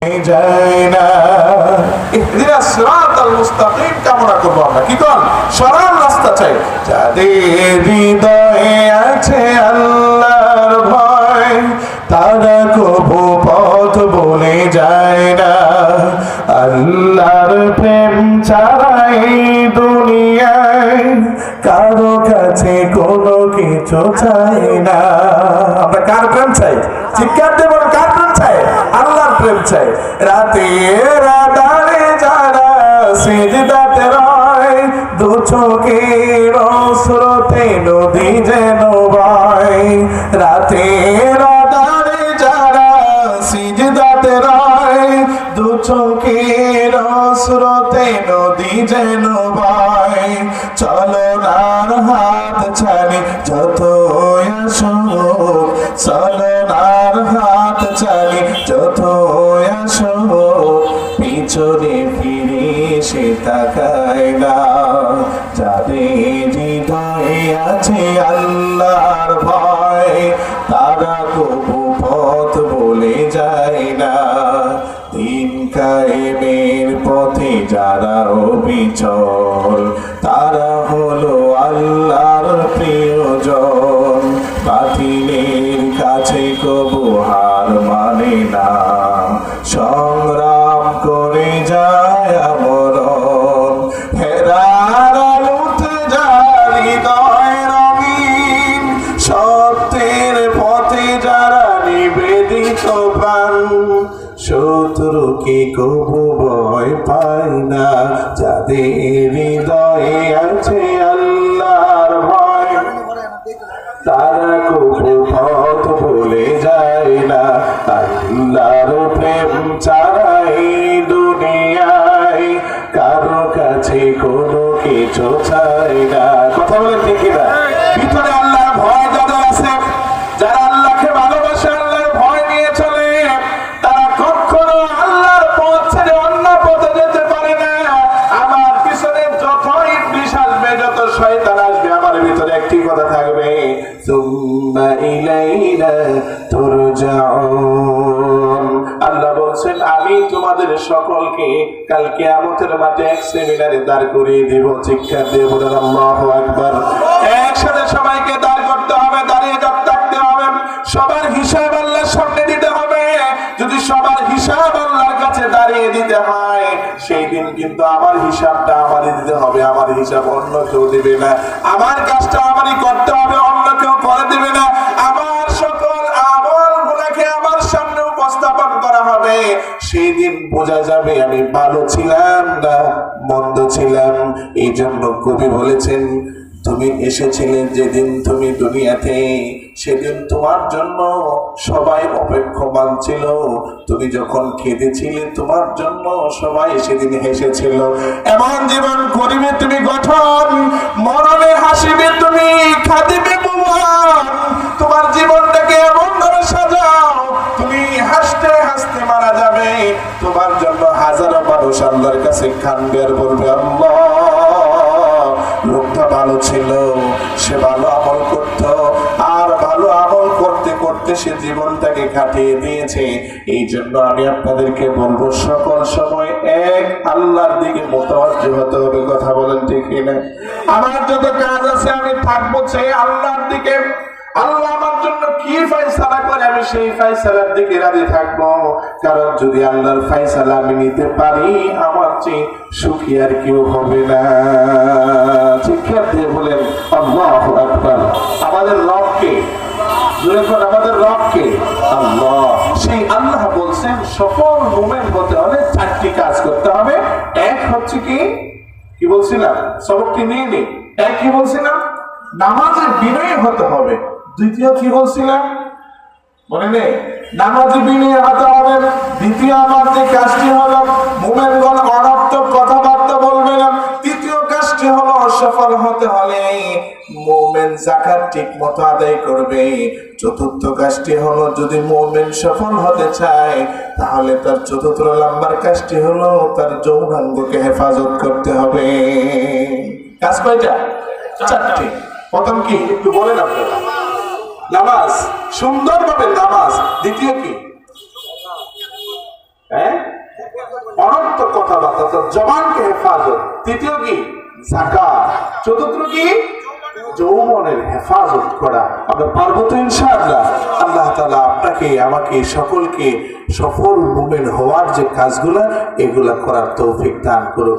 যায় না। ইহদিনাস সিরাতাল মুস্তাকিম কামনা করব আমরা, কি কোন সরল রাস্তা চাই। যাদের হৃদয়ে আছে আল্লাহর ভয়, তারা কবু পথ বলে যায় না। আল্লাহর প্রেম ছাড়া এই দুনিয়ায় কারো কাছে কোনো কিছু চাই না। আমরা কার প্রেম চাই? চিৎকার দিয়ে বলেন, কার প্রেম চাই? আল্লাহর প্রেম চাই। রাতের আঁধারে যারা সিজদাতে রয়, দু চোখের স্রোতে নদী যেন বয়। রাতের আঁধারে যারা সিজদাতে রয়, দু চোখের স্রোতে নদী যেন বয়। চলো নার হাত ছাড়ি যত আসুক, চলো নার হাত ছাড়ি যত আসুক, পিছনে ফিরে সে তাকায় না। যাদের হৃদয়ে আছে আল্লাহর ভয়, তারা কবু পথ বলে যায় না। দিন কায়েমের পথে যারা অবিচল, তারা হলো আল্লাহর প্রিয়জন। বাতিলের কাছে কবু হার মানে না, সংগ্রাম করে যায় আমরণ। হেরার আলোতে যার হৃদয় রঙিন, সত্যের পথে যারা নিবেদিত প্রাণ, শত্রুকে কবু ভয় পায় না। যাদের হৃদয়ে আছে আল্লাহর ভয়, তারা কবু পথ ভুলে যায় না। আল্লাহর প্রেম ছাড়া এই দুনিয়ায় কারো কাছে কোনো কিছু চাই না। কথা বলেন ঠিক না? ভিতরে আল্লাহর ভয় যাদের আছে, যারা আল্লাহকে ভালোবাসে, আল্লাহর ভয় নিয়ে চলে, তারা কখনো আল্লাহর পথ ছেড়ে অন্য পথে যেতে পারে না। আমার পিছনে যত ইবলিস আসবে, যত শয়তান আসবে, আমার ভিতরে একটি কথা থাকবে, সুম্মা ইলাইনা তুরজাউন। আল্লাহ বলছেন, আমি তোমাদের সকলকে কাল কিয়ামতের মাঠে এক সেমিনারে দাঁড় করিয়ে দেব। চিৎকার দিয়ে বলেন আল্লাহু আকবার। একসাথে সবাইকে দাঁড় করতে হবে, দাঁড়িয়ে থাকতে হবে, সবার হিসাব আল্লাহর সামনে দিতে হবে। যদি সবার হিসাব আল্লাহর কাছে দাঁড়িয়ে দিতে হয়, সেই দিন কিন্তু আমার হিসাবটা আমারই দিতে হবে। আমার হিসাব অন্য কেউ দিবে না। আমার কাজটা আমারই করতে হবে, অন্য কেউ করে দিবে না। আমার সকল আমলগুলোকে আমার সামনে উপস্থাপন করা হবে। সেই দিন বোঝা যাবে আমি ভালো ছিলাম না মন্দ ছিলাম। এই জন্য কবি বলেছেন, তুমি এসেছিলে যেদিন তুমি দুনিয়াতে, সেদিন তোমার জন্য সবাই অপেক্ষমান ছিল। তুমি যখন কেঁদেছিলে, তোমার জন্য সবাই সেদিন হেসেছিল। এমন জীবন করিবে তুমি গঠন, মরণে হাসিবে তুমি, খাদিবে ভুবন। তোমার জীবনটাকে এমন ভাবে সাজাও, তুমি হাসতে হাসতে মারা যাবে। তোমার জন্য হাজারো মানুষ আল্লাহর কাছে কাঁদবে আর বলবে, আল্লাহ, লোকটা ভালো ছিল, সে ভালো আমল করত, আর ভালো আমল করতে করতে সে জীবনটাকে কাটিয়ে দিয়েছে। এই জন্য আমি আপনাদেরকে বলবো, সকল সময় এক আল্লাহর দিকে মুতাওয়াজ্জি হতে হবে। কথা বলেন ঠিক কিনা? আমার যত কাজ আছে আমি থাকবো সেই আল্লাহর দিকে। আল্লাহ আমার জন্য কি ফয়সালা করে, আমি সেই ফয়সালার দিকে রাজি থাকবো। কারণ যদি আল্লাহর ফয়সালা আমি নিতে পারি, আমার চেয়ে সুখী আর কেউ হবে না। চিৎকার দিয়ে বলেন আল্লাহু আকবার। আমাদের রবকে, আমাদের রবকে আল্লাহ। সেই আল্লাহ বলছেন, সকল মুমিন হতে হলে চারটি কাজ করতে হবে। এক হচ্ছে কি বলছিলাম, সবকটি নিয়ে নি। এক কি বলছিলাম, নামাজে বিনয়ী হতে হবে। দ্বিতীয় কি বলছিলাম মনে নেই, নামাজে বিনয়ী হতে হবে। দ্বিতীয় আমার যে কাজটি হলো, মুমিনগণ অনর্থক কথাবার্তা বলবে না। তৃতীয় কাজটি হলো, সফল হতে হলে মুমিন যাকাত ঠিক মতো আদায় করবে। চতুর্থ কাজটি হলো, যদি মুমিন সফল হতে চায়, তাহলে তার চতুর্থ নাম্বার কাজটি হলো, তার যৌনাঙ্গকে হেফাজত করতে হবে। কাজ কয়টা? চারটি। প্রথম কি একটু বলেন আপনারা? নামাজ, সুন্দরভাবে নামাজ। দ্বিতীয় কি? হ্যাঁ, অর্থাৎ জবানকে হেফাজত, তৃতীয় কি যাকাত, চতুর্থ কি যৌবনের হেফাজত করা। আমরা পারবো তো ইনশাআল্লাহ? আল্লাহ তাআলা আপনাকে আমাকে সকলকে সফল মুমিন হওয়ার যে কাজগুলা এগুলা করার তৌফিক দান করুন।